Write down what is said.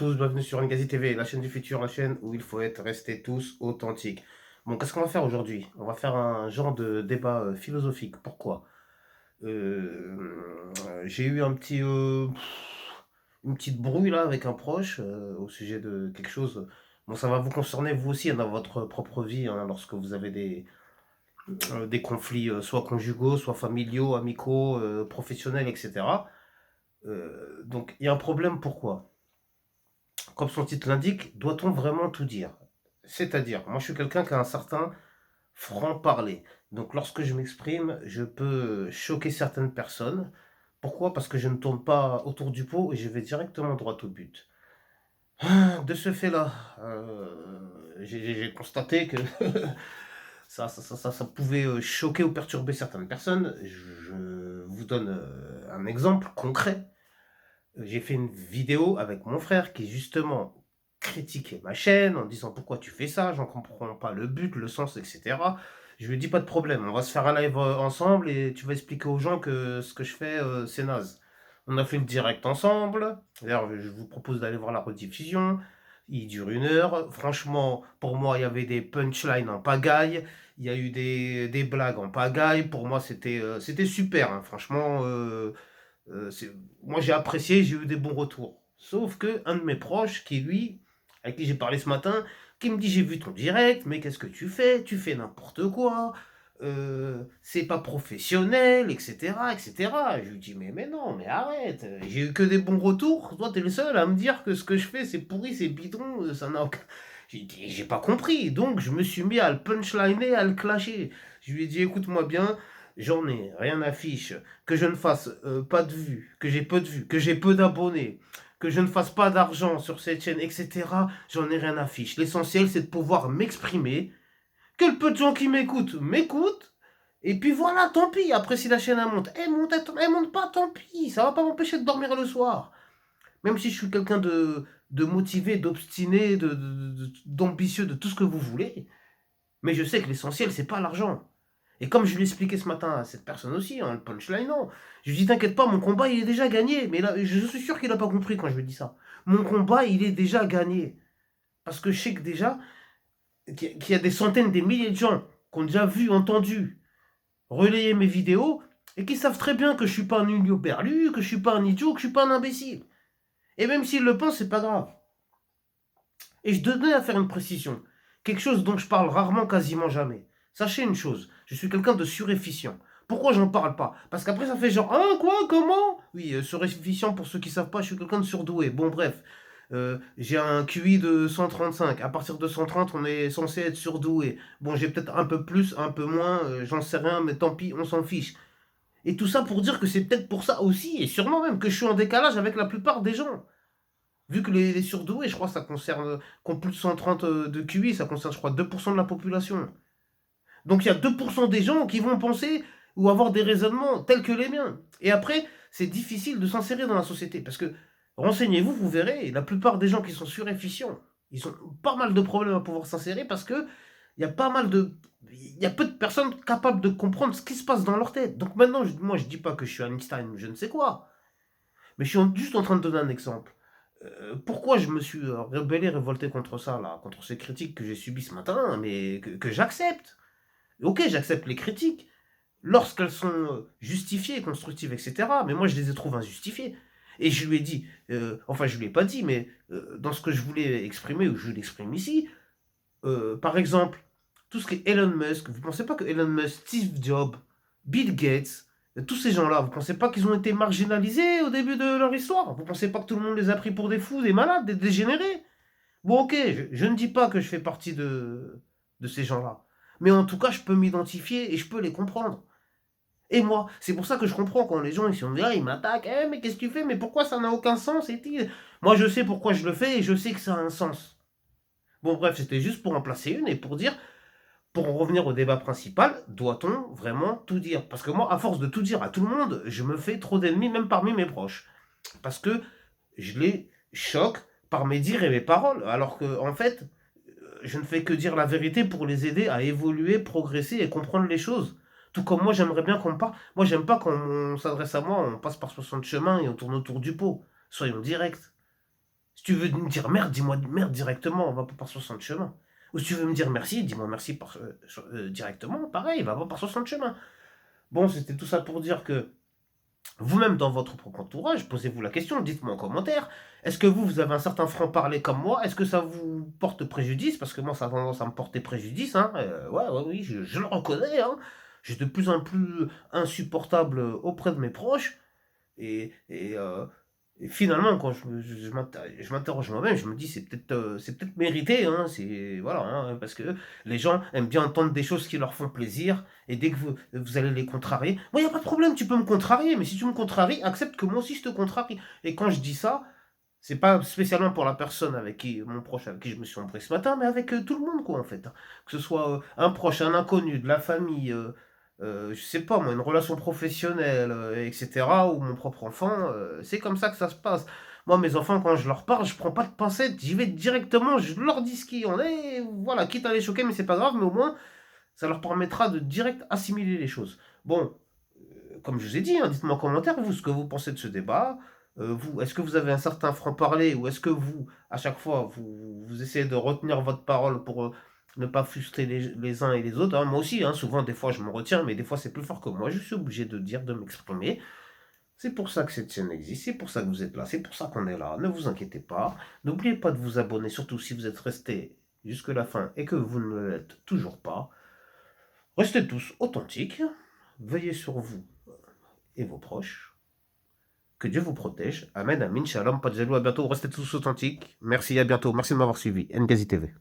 tous, bienvenue sur Ngazi TV, la chaîne du futur, la chaîne où il faut être restés tous authentiques. Bon, qu'est-ce qu'on va faire aujourd'hui? On va faire un genre de débat philosophique. Pourquoi? J'ai eu une petite brouille là avec un proche au sujet de quelque chose. Bon, ça va vous concerner vous aussi hein, dans votre propre vie, hein, lorsque vous avez des conflits soit conjugaux, soit familiaux, amicaux, professionnels, etc. Donc, il y a un problème, pourquoi? Comme son titre l'indique, doit-on vraiment tout dire? C'est-à-dire, moi je suis quelqu'un qui a un certain franc-parler. Donc lorsque je m'exprime, je peux choquer certaines personnes. Pourquoi? Parce que je ne tourne pas autour du pot et je vais directement droit au but. De ce fait-là, j'ai constaté que ça pouvait choquer ou perturber certaines personnes. Je vous donne un exemple concret. J'ai fait une vidéo avec mon frère qui justement critiquait ma chaîne en disant pourquoi tu fais ça, j'en comprends pas le but, le sens, etc. Je lui ai dit pas de problème, on va se faire un live ensemble et tu vas expliquer aux gens que ce que je fais c'est naze. On a fait le direct ensemble, d'ailleurs je vous propose d'aller voir la rediffusion, il dure 1 heure. Franchement, pour moi il y avait des punchlines en pagaille, il y a eu des blagues en pagaille, pour moi c'était super, hein. Franchement moi j'ai apprécié, j'ai eu des bons retours. Sauf que un de mes proches, qui lui, avec qui j'ai parlé ce matin, qui me dit j'ai vu ton direct, mais qu'est-ce que tu fais? Tu fais n'importe quoi, c'est pas professionnel, etc. etc. Je lui dis mais non, mais arrête, j'ai eu que des bons retours, toi t'es le seul à me dire que ce que je fais c'est pourri, c'est bidon, ça n'a aucun... J'ai dit j'ai pas compris, donc je me suis mis à le punchliner, à le clasher. Je lui ai dit écoute-moi bien, j'en ai rien à fiche que je ne fasse pas de vues, que j'ai peu de vues, que j'ai peu d'abonnés, que je ne fasse pas d'argent sur cette chaîne, etc. J'en ai rien à fiche. L'essentiel, c'est de pouvoir m'exprimer, que le peu de gens qui m'écoutent, et puis voilà, tant pis. Après, si la chaîne elle monte pas, tant pis. Ça va pas m'empêcher de dormir le soir. Même si je suis quelqu'un de motivé, d'obstiné, d'ambitieux, de tout ce que vous voulez. Mais je sais que l'essentiel, c'est pas l'argent. Et comme je lui ai expliqué ce matin à cette personne aussi, en punchline, non. Je lui ai dit, t'inquiète pas, mon combat, il est déjà gagné. Mais là, je suis sûr qu'il n'a pas compris quand je lui ai dit ça. Mon combat, il est déjà gagné. Parce que je sais que déjà, qu'il y a des centaines, des milliers de gens qui ont déjà vu, entendu, relayer mes vidéos, et qui savent très bien que je suis pas un berlu, que je suis pas un idiot, que je suis pas un imbécile. Et même s'ils le pensent, c'est pas grave. Et je tenais à faire une précision. Quelque chose dont je parle rarement, quasiment jamais. Sachez une chose, je suis quelqu'un de surefficient. Pourquoi j'en parle pas? Parce qu'après ça fait genre, ah quoi, comment? Oui, surefficient pour ceux qui savent pas, je suis quelqu'un de surdoué. Bon bref, j'ai un QI de 135. À partir de 130, on est censé être surdoué. Bon, j'ai peut-être un peu plus, un peu moins, j'en sais rien, mais tant pis, on s'en fiche. Et tout ça pour dire que c'est peut-être pour ça aussi, et sûrement même que je suis en décalage avec la plupart des gens. Vu que les surdoués, je crois, ça concerne, qui ont plus de 130 de QI, ça concerne, je crois, 2% de la population. Donc il y a 2% des gens qui vont penser ou avoir des raisonnements tels que les miens. Et après, c'est difficile de s'insérer dans la société. Parce que, renseignez-vous, vous verrez, la plupart des gens qui sont surefficients, ils ont pas mal de problèmes à pouvoir s'insérer parce que il y a pas mal de... Il y a peu de personnes capables de comprendre ce qui se passe dans leur tête. Donc maintenant, moi, je dis pas que je suis Einstein ou je ne sais quoi. Mais je suis juste en train de donner un exemple. Pourquoi je me suis rebellé, révolté contre ça, là, contre ces critiques que j'ai subies ce matin, mais que j'accepte. Ok, j'accepte les critiques lorsqu'elles sont justifiées, constructives, etc. Mais moi, je les trouve injustifiées. Et je lui ai dit, enfin, je lui ai pas dit, mais dans ce que je voulais exprimer, ou je l'exprime ici, par exemple, tout ce qui est Elon Musk, vous pensez pas que Elon Musk, Steve Jobs, Bill Gates, tous ces gens-là, vous pensez pas qu'ils ont été marginalisés au début de leur histoire? Vous pensez pas que tout le monde les a pris pour des fous, des malades, des dégénérés? Bon, ok, je ne dis pas que je fais partie de ces gens-là. Mais en tout cas, je peux m'identifier et je peux les comprendre. Et moi, c'est pour ça que je comprends quand les gens ils sont là, ils m'attaquent. Eh, mais qu'est-ce que tu fais? Mais pourquoi ça n'a aucun sens? Moi, je sais pourquoi je le fais et je sais que ça a un sens. Bon, bref, c'était juste pour en placer une et pour dire, pour en revenir au débat principal, doit-on vraiment tout dire? Parce que moi, à force de tout dire à tout le monde, je me fais trop d'ennemis, même parmi mes proches. Parce que je les choque par mes dires et mes paroles. Alors que, en fait, je ne fais que dire la vérité pour les aider à évoluer, progresser et comprendre les choses. Tout comme moi, j'aimerais bien qu'on me parle. Moi, j'aime pas quand on s'adresse à moi, on passe par 60 chemins et on tourne autour du pot. Soyons directs. Si tu veux me dire merde, dis-moi merde directement, on va pas par 60 chemins. Ou si tu veux me dire merci, dis-moi merci directement, pareil, va pas par 60 chemins. Bon, c'était tout ça pour dire que vous-même, dans votre propre entourage, posez-vous la question, dites-moi en commentaire. Est-ce que vous avez un certain franc-parler comme moi? Est-ce que ça vous porte préjudice? Parce que moi, ça a tendance à me porter préjudice. Hein. Ouais, ouais, oui, je le reconnais. Hein. Je suis de plus en plus insupportable auprès de mes proches. Et, et, euh, et finalement, quand je m'interroge moi-même, je me dis c'est peut-être mérité, hein, voilà, hein, parce que les gens aiment bien entendre des choses qui leur font plaisir, et dès que vous allez les contrarier, moi il n'y a pas de problème, tu peux me contrarier, mais si tu me contraries, accepte que moi aussi je te contrarie. Et quand je dis ça, c'est pas spécialement pour la personne avec qui, mon proche avec qui je me suis embrouillé ce matin, mais avec tout le monde, quoi, en fait. Hein. Que ce soit un proche, un inconnu, de la famille, je sais pas, moi, une relation professionnelle, etc., ou mon propre enfant, c'est comme ça que ça se passe. Moi, mes enfants, quand je leur parle, je prends pas de pincettes, j'y vais directement, je leur dis ce qui en est, voilà, quitte à les choquer, mais c'est pas grave, mais au moins, ça leur permettra de direct assimiler les choses. Bon, comme je vous ai dit, hein, dites-moi en commentaire, vous, ce que vous pensez de ce débat. Vous, est-ce que vous avez un certain franc-parler ou est-ce que vous, à chaque fois, vous essayez de retenir votre parole pour ne pas frustrer les uns et les autres. Hein. Moi aussi, hein, souvent, des fois, je me retiens, mais des fois, c'est plus fort que moi. Je suis obligé de dire, de m'exprimer. C'est pour ça que cette chaîne existe, c'est pour ça que vous êtes là, c'est pour ça qu'on est là. Ne vous inquiétez pas. N'oubliez pas de vous abonner, surtout si vous êtes resté jusque la fin et que vous ne l'êtes toujours pas. Restez tous authentiques. Veillez sur vous et vos proches. Que Dieu vous protège. Amen, amin, shalom, pas de jaloux, à bientôt. Restez tous authentiques. Merci, à bientôt. Merci de m'avoir suivi. Ngazi TV.